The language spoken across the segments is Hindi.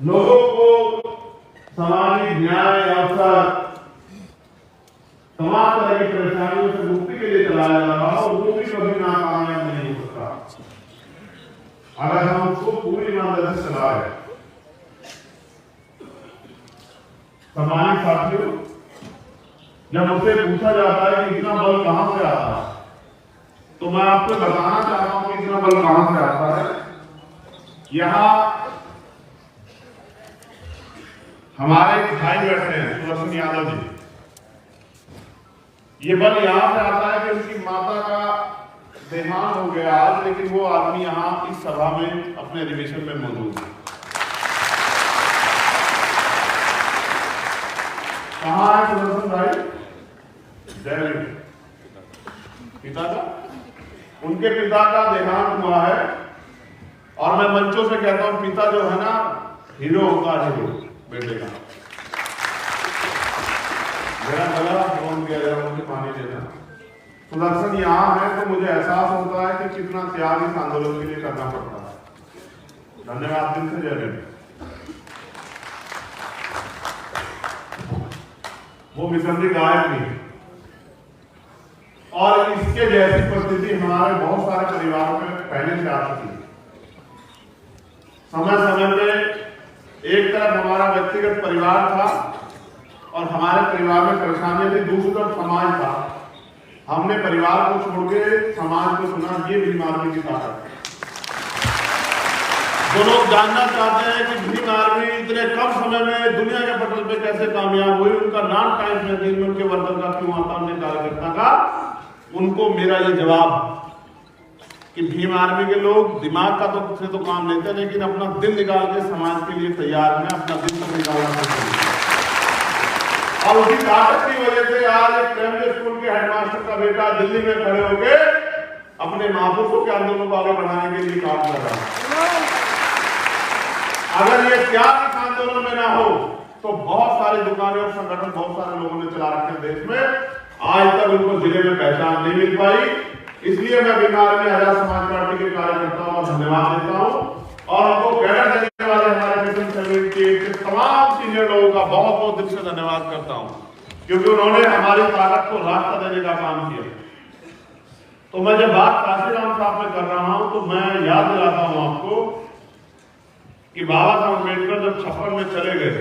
लोगों को सामाजिक न्याय अवसर तमाम तरह की परेशानियों से मुक्ति के लिए चलाया जा रहा है और वो भी कभी नाकामयाब नहीं हो सकता अगर हम उसको पूरी ईमानदारी से चला रहे। सम्मानित साथियों, जब मुझसे पूछा जाता है कि इतना बल कहां से आता है, तो मैं आपको बताना चाहता हूं कि इतना बल कहां से आता है। यहां हमारे एक भाई बैठे हैं सुदर्शन यादव जी। ये बल यहां से आता है कि उनकी माता का देहांत हो गया आज, लेकिन वो आदमी यहां इस सभा में अपने अधिवेशन में मौजूद है। कहां है सुदर्शन भाई? दिल्ली। पिता का, उनके पिता का देहांत हुआ है और मैं मंचों से कहता हूं पिता जो है ना, हीरो होगा, हीरो बेटे का। मेरा गला फोन किया जाए, मुझे पानी देना। सुदर्शन यहाँ है तो मुझे एहसास होता है कि कितना त्याग इस आंदोलन के लिए करना पड़ता है। धन्यवाद दिल से जय हिंद। वो मिशनरी गायक नहीं, और इसके जैसी परिस्थिति हमारे बहुत सारे परिवारों में पहले से आ चुकी है। समय समय पे एक तरफ हमारा व्यक्तिगत परिवार था और हमारे परिवार में परेशानियां थी, दूसरी तरफ समाज था। हमने परिवार को छोड़ के समाज को सुना, ये भीम आर्मी की ताकत है। जो लोग जानना चाहते हैं कि भीम आर्मी इतने कम समय में दुनिया के पटल पे कैसे कामयाब हुई, उनका नाम टाइम्स मैगजीन में उनके वर्तन का क्यों आता, उनके कार्यकर्ता का, उनको मेरा ये जवाब कि भीम आर्मी के लोग दिमाग का तो काम लेते हैं, लेकिन अपना दिल निकाल के समाज के लिए तैयार हैं, अपना दिल तो निकालना चाहिए। और उसी ताकत की वजह से आज एक प्राइमरी स्कूल के हेडमास्टर का बेटा दिल्ली में खड़े होकर अपने महापुरुषों के आंदोलन को आगे बढ़ाने के लिए काम कर रहा है। अगर ये त्याग इस आंदोलन में ना हो तो बहुत सारे दुकानें और संगठन बहुत सारे लोगों ने चला रखे देश में, आज तक उनको जिले में पहचान नहीं मिल पाई। इसलिए मैं भीम आर्मी आजाद समाज पार्टी के कार्यकर्ताओं को धन्यवाद देता हूं और उनको कैडर देने वाले हमारे मिशन 78 के तमाम सीनियर लोगों का बहुत बहुत दिल से धन्यवाद करता हूं, क्योंकि उन्होंने हमारी ताकत को रास्ता देने का काम किया। तो मैं जब बात काशीराम साहब में कर रहा हूं तो मैं याद दिलाता हूं आपको कि बाबा साहब अम्बेडकर जब 56 में चले गए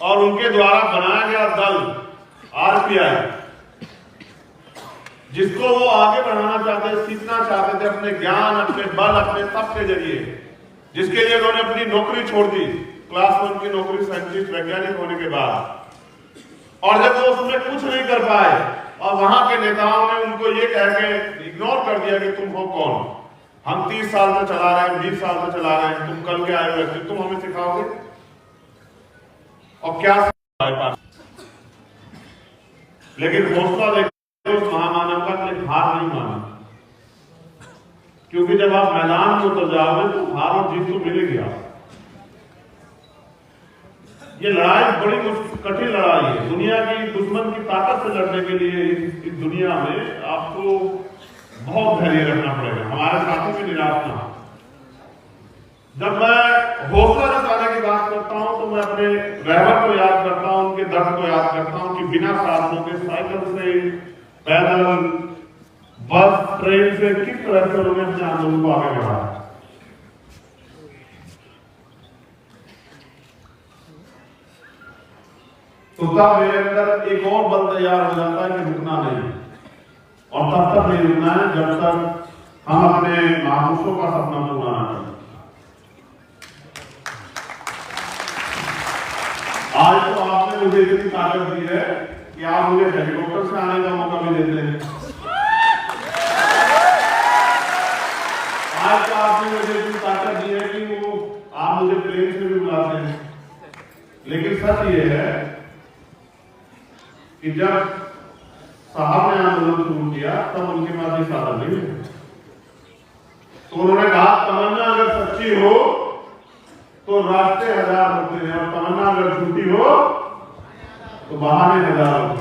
और उनके द्वारा बनाया गया दल आरपीआई, जिसको वो आगे बढ़ाना चाहते, सीखना चाहते थे अपने ज्ञान, अपने बल, अपने तप के जरिए, जिसके लिए उन्होंने अपनी नौकरी छोड़ दी, क्लास 1 की नौकरी साइंटिस्ट वैज्ञानिक होने के बाद। और जब वो उसमें कुछ नहीं कर पाए और वहां के नेताओं ने उनको ये कह के इग्नोर कर दिया कि तुम हो कौन, हम 30 साल से चला रहे हैं, 20 साल से चला रहे हैं, तुम कल के आए हुए थे, तुम हमें सिखाओगे? और क्या लेकिन हौसला देखो उस महामानव का, हार नहीं माना, क्योंकि जब आप मैदान में उतर जाओगे तो हार और जीत तो मिलेगी। ये लड़ाई बड़ी कठिन लड़ाई है। दुनिया की दुश्मन की ताकत से लड़ने के लिए इस दुनिया में आपको बहुत धैर्य रखना पड़ेगा। हमारे साथी में निराश ना। जब मैं हौसला जुटाने की बात करता हूं तो मैं अपने ड्राइवर को याद करता हूं, उनके दर्द को याद करता हूं कि बिना साधनों के साइकिल से, पैदल, बस, ट्रेन से किस तरह से उन्होंने अपने आंदोलन को आगे बढ़ाया। तो तब मेरे अंदर एक और बल तैयार हो जाता है कि रुकना नहीं, और तब तक नहीं रुकना है जब तक हम अपने महापुरुषों का सपना पूरा ना करें। आज तो आपने मुझे इतनी ताकत दी है कि आप मुझे हेलीकॉप्टर से आने का मौका भी देते हैं। आज तो आपने मुझे इतनी ताकत दी है कि वो आप मुझे प्लेन से भी बुलाते हैं। लेकिन सच ये है कि जब साहब ने आंदोलन शुरू किया तब उनके पास ये साधन नहीं है। तो उन्होंने कहा तमन्ना अगर सच्ची हो तो रास्ते हजार होते हैं, और तमन्ना अगर झूठी हो तो बहाने हजार होते।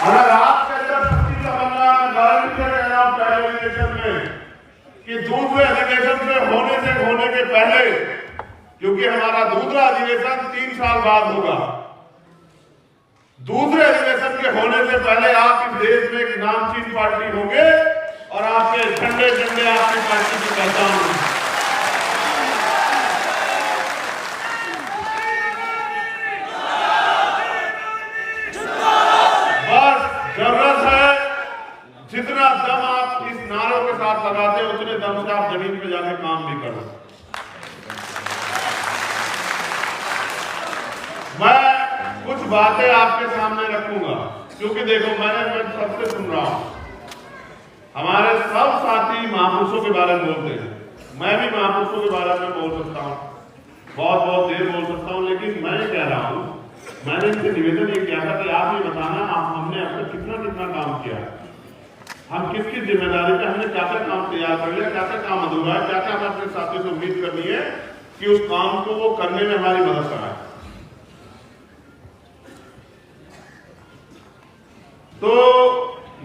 अगर आपके अंदर सच्ची तमन्ना, गारंटी दे रहा हूं पहले इलेक्शन में कि दूसरे अधिवेशन में होने के पहले, क्योंकि हमारा दूसरा अधिवेशन 3 साल बाद होगा, दूसरे अधिवेशन के होने से पहले आप इस देश में एक नामचीन पार्टी होंगे और आपके झंडे आपकी पार्टी की पहचान होगी। बस जरूरत है जितना दम आप इस नारों के साथ लगाते हैं उतने दम से आप जमीन पे जाके काम भी करो। मैं कुछ बातें आपके सामने रखूंगा, क्योंकि देखो मैं सबसे सुन रहा हूं, हमारे सब साथी महापुरुषों के बारे में बोलते हैं, मैं भी महापुरुषों के बारे में बोल सकता हूं, बहुत देर बोल सकता हूं, लेकिन मैं कह रहा हूं, मैंने इनसे निवेदन ये किया था कि आप ये बताना हमने अब तक कितना काम किया, हम किसकी जिम्मेदारी पे हमने क्या काम तैयार कर लिया, क्या काम अधूरा है, क्या हमें अपने साथियों से उम्मीद करनी है कि उस काम को वो करने में हमारी मदद कराए। तो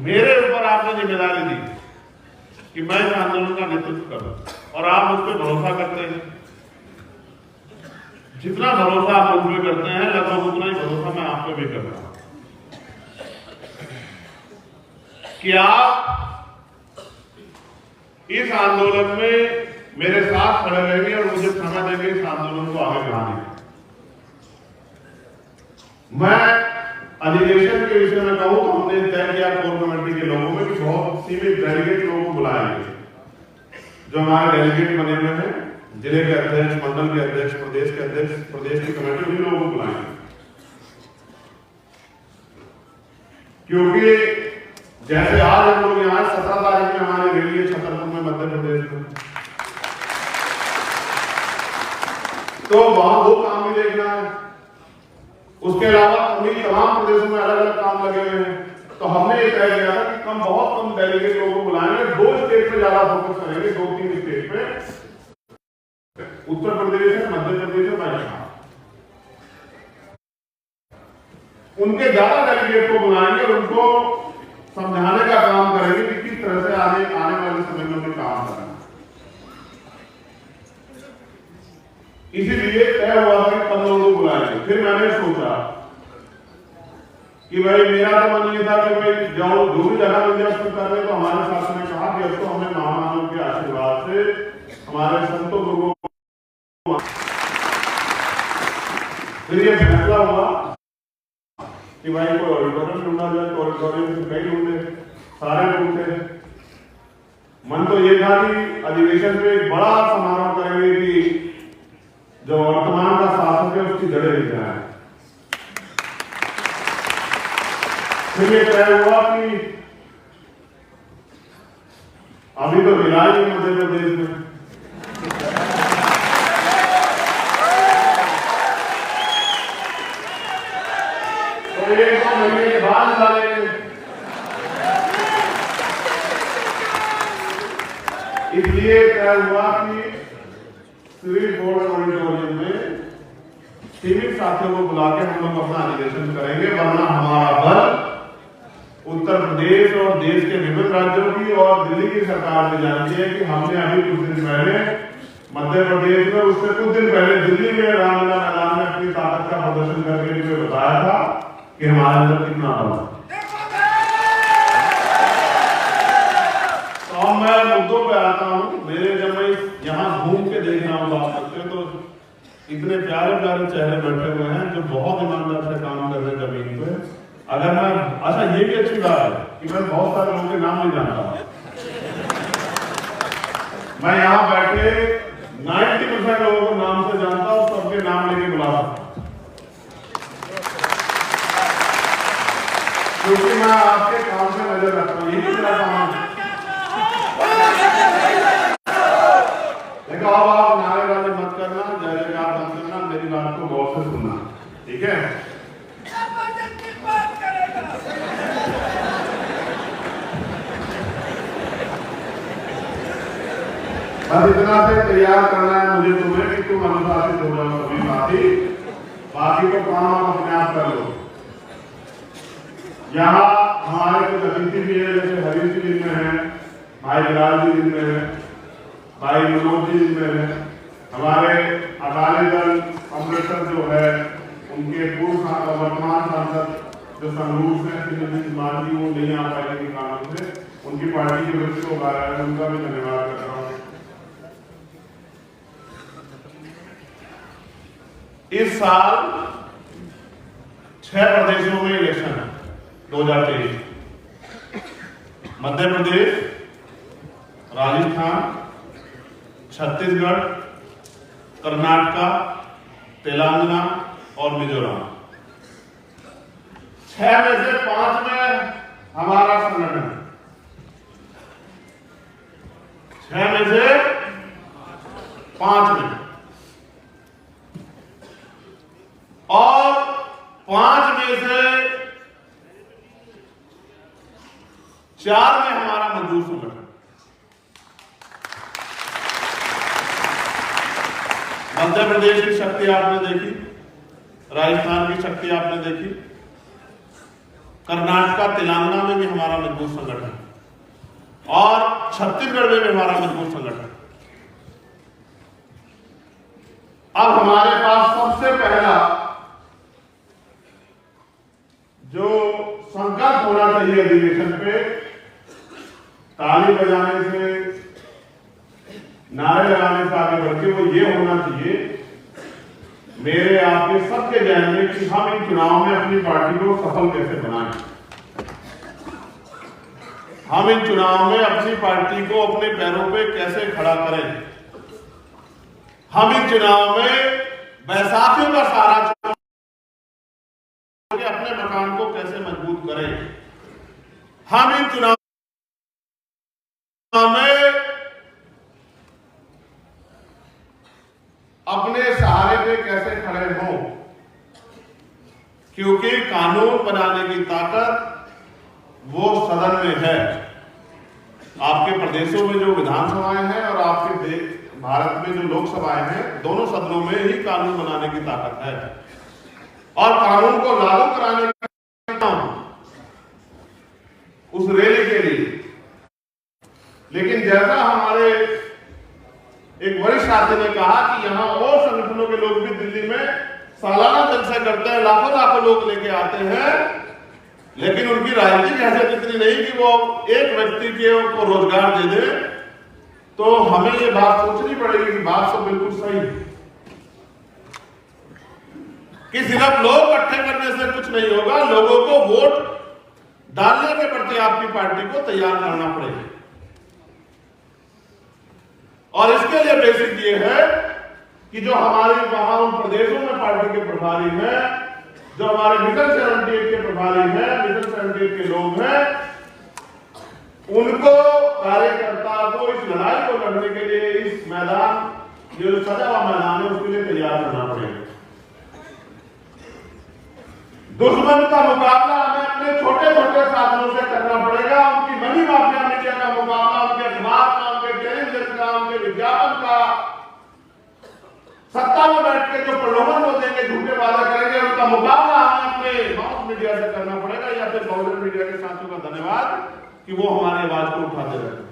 मेरे ऊपर आपने जिम्मेदारी दी कि मैं इस आंदोलन का नेतृत्व करूं और आप मुझ पर भरोसा करते हैं। जितना भरोसा आप मुझ पर करते हैं लगभग उतना ही भरोसा मैं आप पे भी करता हूं कि आप इस आंदोलन में मेरे साथ खड़े रहेंगे और मुझे समय देंगे इस आंदोलन को आगे बढ़ाने। मैं अधिवेशन के विषय में कहूं तो हमने तय किया कोर कमेटी के लोगों में कि बहुत सीमित डेलीगेट लोगों को बुलाएंगे, जो हमारे डेलीगेट बने हुए हैं, जिले के अध्यक्ष, मंडल के अध्यक्ष, प्रदेश के अध्यक्ष, प्रदेश की कमेटी, उन्हीं लोगों को बुलाएंगे। क्योंकि जैसे आज हम लोग यहाँ 17 तारीख में हमारे रैली है छतरपुर में, मध्य प्रदेश में, तो वहां वो काम भी देखना है। उसके अलावा उन्हीं तमाम प्रदेशों में अलग अलग काम लगे हुए हैं। तो हमने ये तय किया था कि बहुत कम डेलीगेट लोगों को बुलाएंगे, 2 स्टेट पे ज्यादा फोकस करेंगे, 2-3 स्टेट पे, उत्तर प्रदेश है, मध्य प्रदेश है, राजस्थान, उनके ज्यादा डेलीगेट को बुलाएंगे और उनको समझाने का काम करेंगे कि किस तरह से आने वाले समय में उन्हें काम करना। इसीलिए तय हुआ था कि 15 लोग बुलाएंगे। फिर मैंने सोचा कि भाई मेरा तो मन ये था कि भाई जाओ जो भी जगह मिल जाए कर रहे, तो हमारे शासन ने कहा कि अब तो हमें महामानव के आशीर्वाद से हमारे संतों गुरुओं, फिर ये फैसला हुआ कि भाई कोई ऑडिटोरियम ढूंढा जाए, तो ऑडिटोरियम से कई ढूंढे, सारे ढूंढते। मन तो ये था कि अधिवेशन पे एक बड़ा समारोह करेंगे कि जो वर्तमान का शासक है उसकी जड़ें हिल जाए। फिर ये तय हुआ कि अभी तो मिला ही मध्य प्रदेश में, तो 1-2 महीने के बाद मिलाएंगे। इसलिए तय हुआ कि सिविल बोर्ड ऑडिटोरियम में सीमित साथियों को बुला के हम लोग अपना अधिवेशन करेंगे, वरना हमारा बल उत्तर प्रदेश और देश के विभिन्न राज्यों की और दिल्ली की सरकार भी जानती है कि हमने अभी कुछ दिन पहले मध्य प्रदेश में, उससे कुछ दिन पहले दिल्ली में रामलीला मैदान में अपनी ताकत का प्रदर्शन करके मुझे बताया था कि हमारे अंदर कितना बल है। तो मैं मुद्दों पे आता हूँ। मेरे जब मैं यहाँ घूम के देख रहा हूँ बात करते हैं, तो इतने प्यारे चेहरे बैठे हुए हैं जो बहुत ईमानदार से काम कर रहे हैं जमीन पे। अगर मैं, अच्छा ये भी अच्छी बात है कि मैं बहुत सारे लोगों के नाम नहीं जानता, मैं यहाँ बैठे 90% लोगों को नाम से जानता हूँ, सबके नाम लेके बुला सकता हूँ, क्योंकि मैं आपके काम से नजर रखता हूँ। यही मेरा काम है। देखो अब आप नारेबाजी मत करना, जय जयकार मत करना, मेरी बात को गौर से सुनना, ठीक है? बस इतना से तैयार करना है मुझे तुम्हें कि तुम अनुशासित हो जाओ सभी साथी, बाकी को काम अपने आप कर लो। यहाँ हमारे कुछ अतिथि भी है, जैसे हरीश जी दिन में है, भाई विराज जी दिन में है, भाई मनोज जी में हमारे अकाली दल अमृतसर जो है उनके पूर्व वर्तमान सांसद जो संगरूर से श्रीमती कुमार जी वो नहीं आ पाएंगे कानून से, उनकी पार्टी के वरिष्ठ को है उनका भी धन्यवाद कर रहा हूँ। इस साल 6 प्रदेशों में इलेक्शन है 2023, मध्य प्रदेश, राजस्थान, छत्तीसगढ़, कर्नाटका, तेलंगाना और मिजोरम। 6 में से 5 में हमारा संगठन, 6 में से 5 में, और 5 में से 4 में हमारा मजदूर संगठन। मध्य प्रदेश की शक्ति आपने देखी, राजस्थान की शक्ति आपने देखी, कर्नाटका तेलंगाना में भी हमारा मजबूत संगठन और छत्तीसगढ़ में भी हमारा मजबूत संगठन। अब हमारे पास सबसे पहला जो संकल्प होना चाहिए अधिवेशन पे, ताली बजाने से, नारे लगाने से आगे बढ़ के, वो ये होना चाहिए मेरे आपके सबके जहन में कि हम इन चुनाव में अपनी पार्टी को सफल कैसे बनाएं, हम इन चुनाव में अपनी पार्टी को अपने पैरों पे कैसे खड़ा करें, हम इन चुनाव में बैसाखियों का सहारा अपने मकान को कैसे मजबूत करें, हम इन चुनाव में अपने सहारे पे कैसे खड़े हों, क्योंकि कानून बनाने की ताकत वो सदन में है। आपके प्रदेशों में जो विधानसभाएं हैं और आपके भारत में जो लोकसभाएं हैं, दोनों सदनों में ही कानून बनाने की ताकत है और कानून को लागू कराने का उस रैली के लिए। लेकिन जैसा हमारे एक वरिष्ठ साथी ने कहा कि यहाँ और संगठनों के लोग भी दिल्ली में सालाना जलसा करते हैं, लाखों लाखों लोग लेके आते हैं, लेकिन उनकी राजनीतिक हैसियत इतनी नहीं कि वो एक व्यक्ति को रोजगार दे दे। तो हमें ये बात सोचनी पड़ेगी कि बात सब बिल्कुल सही है कि सिर्फ लोग इकट्ठे करने से कुछ नहीं होगा, लोगों को वोट डालने के प्रति आपकी पार्टी को तैयार करना पड़ेगा। और इसके लिए बेसिक ये है कि जो हमारे वहां उन प्रदेशों में पार्टी के प्रभारी हैं, जो हमारे मिशन 78 के प्रभारी हैं, मिशन 78 के लोग हैं, उनको कार्यकर्ता को इस लड़ाई को लड़ने के लिए इस मैदान, जो सजा हुआ मैदान है, उसके लिए तैयार करना पड़ेगा। दुश्मन का मुकाबला हमें अपने छोटे छोटे साधनों से करना पड़ेगा। उनकी मनी माफिया मीडिया का मुकाबला, उनके अखबार का, उनके टेलीविजन का, उनके विज्ञापन का, सत्ता में बैठ के जो प्रलोभन हो देंगे, झूठे वादा करेंगे, उनका मुकाबला हमें अपने माउथ मीडिया से करना पड़ेगा। या फिर बहुजन मीडिया के साथियों का धन्यवाद कि वो हमारी आवाज को उठाते रहे।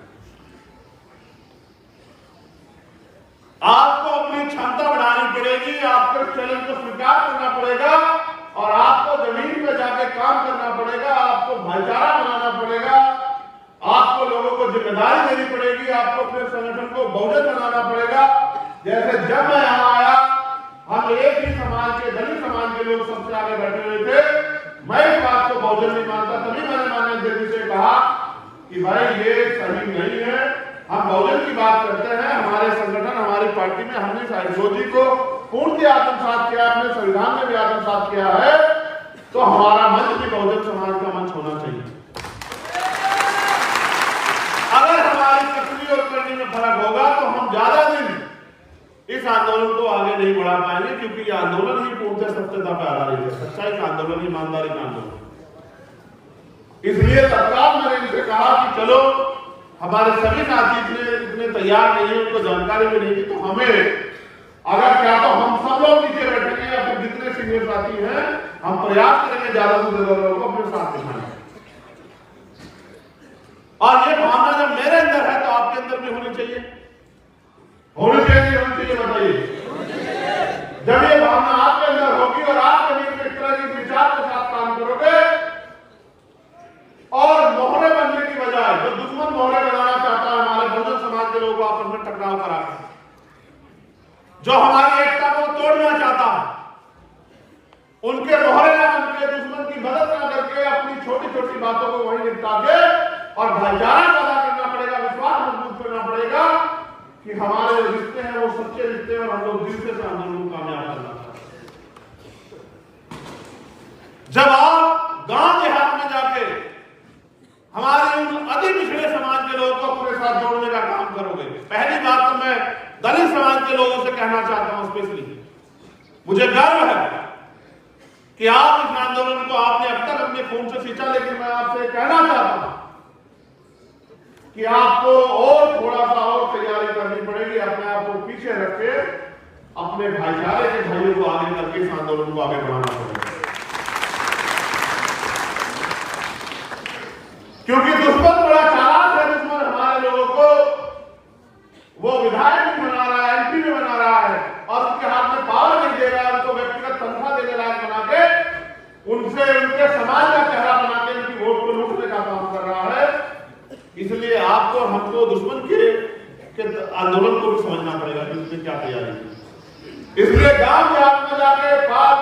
आपको अपनी क्षमता बढ़ानी पड़ेगी, आपको चैलेंज को स्वीकार करना पड़ेगा और आपको जमीन पे जाके काम करना पड़ेगा, आपको भाईचारा बनाना पड़ेगा, आपको लोगों को जिम्मेदारी देनी पड़ेगी, आपको अपने संगठन को बहुजन बनाना पड़ेगा। जैसे जब मैं यहाँ आया, हम एक ही समाज के, दलित समाज के लोग सबसे आगे बैठे हुए थे। मैं इस बात को बहुजन नहीं मानता, तभी मैंने माननीय देवी से कहा कि भाई ये सही नहीं है, हम बहुजन की बात करते हैं। हमारे संगठन, हमारी पार्टी में हमने इस आइडियोलॉजी को पूर्ण आत्मसात किया, अपने संविधान में भी आत्मसात किया है, तो हमारा मंच भी बहुजन समाज का मंच होना चाहिए। अगर हमारी कथनी और करनी में फर्क होगा तो हम ज्यादा दिन इस आंदोलन को आगे नहीं बढ़ा पाएंगे, क्योंकि ये आंदोलन ही पूर्णतः सत्यता पर आधारित है, सच्चाई का आंदोलन, ईमानदारी का आंदोलन। इसलिए तत्काल मैंने इनसे कहा कि चलो, हमारे सभी साथी इतने तैयार नहीं है, उनको जानकारी भी नहीं थी, तो हमें अगर क्या तो हम सब लोग नीचे बैठेंगे या फिर जितने सीनियर साथी हैं, हम प्रयास करेंगे ज्यादा से ज्यादा लोगों को अपने साथ दिखाने। और ये भावना जब मेरे अंदर है तो आपके अंदर भी होनी चाहिए। होनी चाहिए, होनी चाहिए, बताइए। जब ये भावना आपके अंदर होगी और आप कभी इस तरह के विचार के साथ काम करोगे और मोहरे बनने की बजाय जो दुश्मन मोहरे बनाना चाहता है हमारे बहुजन समाज के लोगों को आपस में टकराव करा, जो हमारी एकता को तोड़ना चाहता है, उनके मोहरे ना बनके, दुश्मन की मदद ना करके अपनी छोटी छोटी बातों को वहीं निपटा के और भाईचारा पैदा करना पड़ेगा, विश्वास मजबूत करना पड़ेगा कि हमारे रिश्ते हैं वो सच्चे रिश्ते और हम लोग दिल से आंदोलन को कामयाब करना चाहते हैं। जब आप गांव देहात में जाके हमारे उन अति पिछड़े समाज के लोगों को अपने साथ जोड़ने का काम करोगे, पहली बात तो मैं दलित समाज के लोगों से कहना चाहता हूं, स्पेशली मुझे गर्व है कि आप इस आंदोलन को आपने अब तक अपने खून से सींचा, लेकिन मैं आपसे कहना चाहता हूं कि आपको और थोड़ा सा और तैयारी करनी पड़ेगी, अपने आप को पीछे रख के अपने भाईचारे के भाइयों को आगे करके इस आंदोलन को आगे बढ़ाना पड़ेगा, क्योंकि दुश्मन बड़ा चालाक है। दुश्मन हमारे लोगों को वो विधायक भी बना रहा है, एमपी भी बना रहा है और उनके हाथ में पावर नहीं दे रहा है, उनको व्यक्तिगत तनख्वाह देने लायक बना के उनसे उनके समाज का चेहरा बना के उनकी वोट को लूटने का काम कर रहा है। इसलिए आपको हमको दुश्मन के आंदोलन को भी समझना पड़ेगा कि उसमें क्या तैयारी है। इसलिए गांव देहात में जाके बात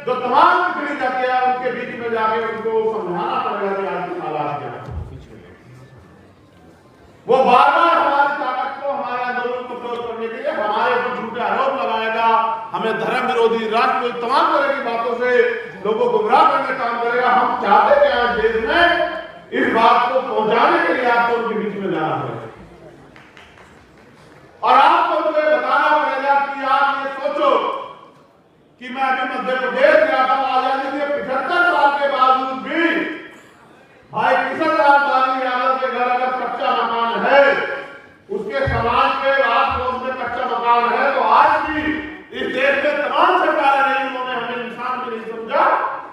जो तमाम पिछड़ी जाते हैं उनके बीच में जाके उनको समझाना पड़ेगा कि आज की हालात क्या है। वो बार बार हमारी ताकत को, हमारे आंदोलन को प्रयोग करने के लिए हमारे ऊपर झूठे आरोप लगाएगा, हमें धर्म विरोधी, राष्ट्र विरोधी तमाम तरह की बातों से लोगों को गुमराह करने का काम करेगा। हम चाहते हैं आज देश में इस बात को पहुंचाने के लिए आपको उनके बीच में जाना पड़ेगा और आपको मुझे बताना पड़ेगा कि आप ये सोचो कि मैं अभी मध्य प्रदेश गया था, आजादी के 75 साल के बावजूद भी भाई किशन लाल बाली यादव के घर अगर कच्चा मकान है, उसके समाज के आस पड़ोस में कच्चा मकान है, तो आज भी इस देश में तमाम सरकारें नहीं, उन्होंने हमें इंसान भी नहीं समझा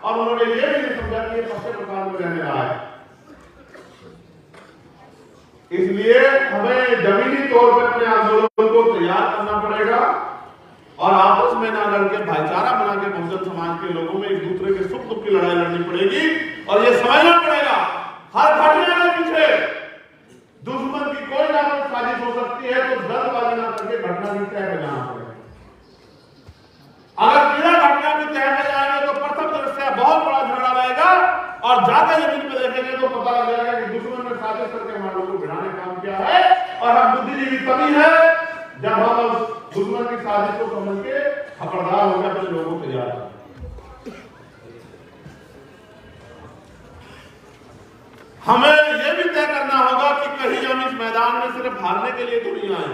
और उन्होंने ये भी नहीं समझा कि ये पक्के मकान में रहने रहा है। इसलिए हमें जमीनी तौर पर अपने आंदोलन को तैयार करना पड़ेगा और आपस में ना लड़के भाईचारा बना के बहुजन समाज के लोगों में एक दूसरे के सुख दुख की लड़ाई लड़नी पड़ेगी और ये समझना पड़ेगा हर घटना के पीछे दुश्मन की कोई ना कोई साजिश हो सकती है, तो जल्दबाजी ना करके घटना की तय पे जाना पड़ेगा। अगर बिना घटना की तय पे जाएंगे तो प्रथम दृष्टया बहुत बड़ा झगड़ा रहेगा और जाते जमीन पे देखेंगे तो पता लग जाएगा कि दुश्मन ने साजिश करके हमारे लोगों को भिड़ाने का काम किया है और हम बुद्धिजीवी तभी है जब हम दुश्मन की साजिश को समझ के खबरदार होकर अपने लोगों को तैयार करें। हमें यह भी तय करना होगा कि कहीं हम इस मैदान में सिर्फ हारने के लिए तो नहीं आए।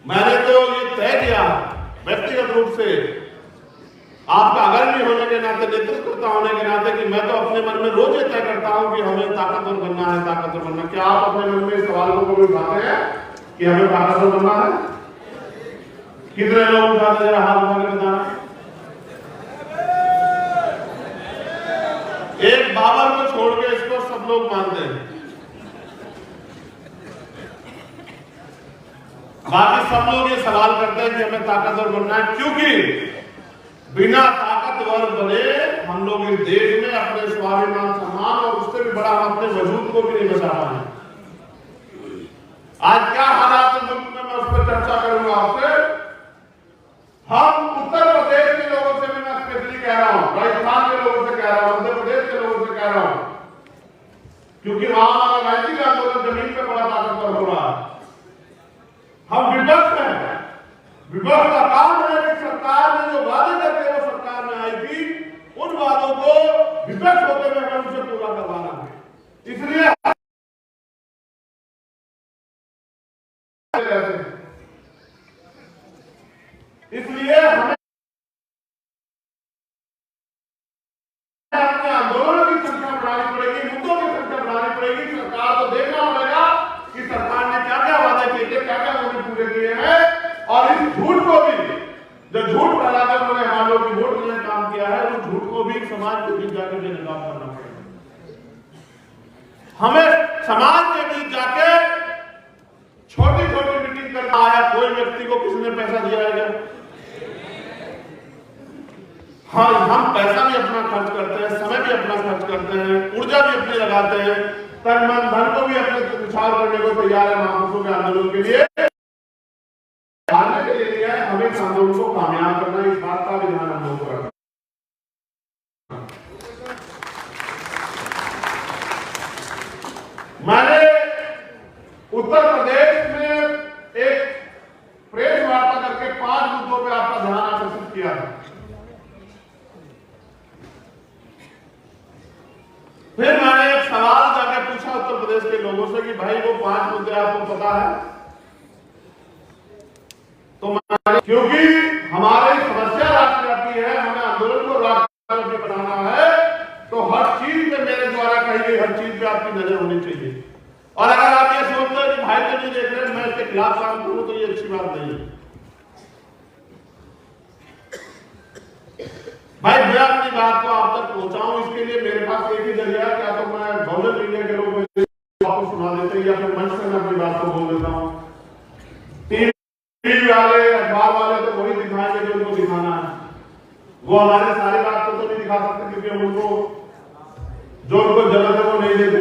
मैंने तो ये तय किया व्यक्तिगत रूप से, आपका अग्रणी होने के नाते, नेतृत्वकर्ता होने के नाते, कि मैं तो अपने मन में रोज ये तय करता हूं कि हमें ताकतवर बनना है, ताकतवर बनना। क्या आप अपने मन में इस सवालों को उठाते हैं कि हमें ताकतवर बनना है? कितने लोग उठाते हैं? हाथ उठा के बताना। एक बाबर को छोड़ के इसको सब लोग मानते हैं, बाकी सब लोग ये सवाल करते हैं कि हमें ताकतवर बनना है, क्योंकि बिना ताकतवर बने हम लोग इस देश में अपने स्वाभिमान, सम्मान और उससे भी बड़ा हम अपने वजूद को भी नहीं बचा पाए। आज क्या हालात है मुल्क में, मैं उस पर चर्चा करूंगा आपसे। हम उत्तर प्रदेश के लोगों से भी मैं स्पेशली कह रहा हूं, राजस्थान के लोगों से कह रहा हूं, मध्य प्रदेश के लोगों से कह रहा हूं, क्योंकि वहां राजनीतिक आंदोलन जमीन पे बड़ा ताकतवर हो रहा है। हम विपक्ष हैं, विपक्ष का काम है कि सरकार ने जो वादे करके वो सरकार में आई थी, उन वादों को विपक्ष होते हुए हमें उनसे पूरा करवाना है। इसलिए हमें अपने आंदोलन की संख्या बढ़ानी पड़ेगी, मुद्दों की संख्या बढ़ानी पड़ेगी। सरकार को देखना पड़ेगा कि सरकार ने क्या क्या वादे किए थे, क्या क्या उन्होंने पूरे किए हैं, और इस झूठ को भी, जो झूठ फैलाकर उन्होंने हम लोग की वोट लेने काम किया है, उस झूठ को भी समाज के बीच जाकर नकाब करना पड़ेगा। हमें समाज के बीच जाके छोटी छोटी मीटिंग करना आया। कोई व्यक्ति को किसी ने पैसा दिया है क्या? हाँ, हम पैसा भी अपना खर्च करते हैं, समय भी अपना खर्च करते हैं, ऊर्जा भी अपनी लगाते हैं, तन मन धन को भी अपने निछावर करने को तैयार है महापुरुषों के आंदोलन के लिए। के लिए है हमें इस आंदोलन को कामयाब करना, इस बात का भी ध्यान हम लोग को रखना। मैंने उत्तर प्रदेश में एक प्रेस वार्ता करके 5 मुद्दों पर आपका ध्यान आकर्षित किया है। फिर मैंने एक सवाल जाकर पूछा उत्तर प्रदेश के लोगों से कि भाई वो 5 मुद्दे आपको पता है? तो क्योंकि हमारी समस्या राष्ट्रव्यापी है, हमें आंदोलन को राष्ट्रव्यापी बनाना है, तो हर चीज पे मेरे द्वारा कही गई हर चीज पे आपकी नजर होनी चाहिए। और अगर आप ये सोचते हो कि भाई तो नहीं देख रहे, मैं इसके खिलाफ काम करूं, तो ये अच्छी बात नहीं है। भाई मैं अपनी बात को आप तक पहुंचाऊं, इसके लिए मेरे पास एक ही जरिया है, क्या तो मैं बहुजन मीडिया के लोग आपको सुना देते हैं, या फिर मंच से मैं अपनी बात को बोल देता हूं। टीवी वाले, अखबार वाले तो वही दिखाएंगे जो उनको दिखाना है, वो हमारे सारी बात को तो नहीं दिखा सकते, क्योंकि हम उनको जो उनको जरूरत है वो नहीं देते।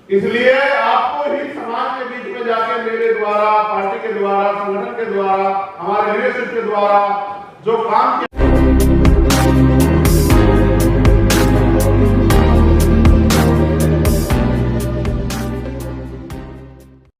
इसलिए आपको ही समाज के बीच में जाके मेरे द्वारा, पार्टी के द्वारा, संगठन के द्वारा, हमारे लीडरशिप के द्वारा जो काम किया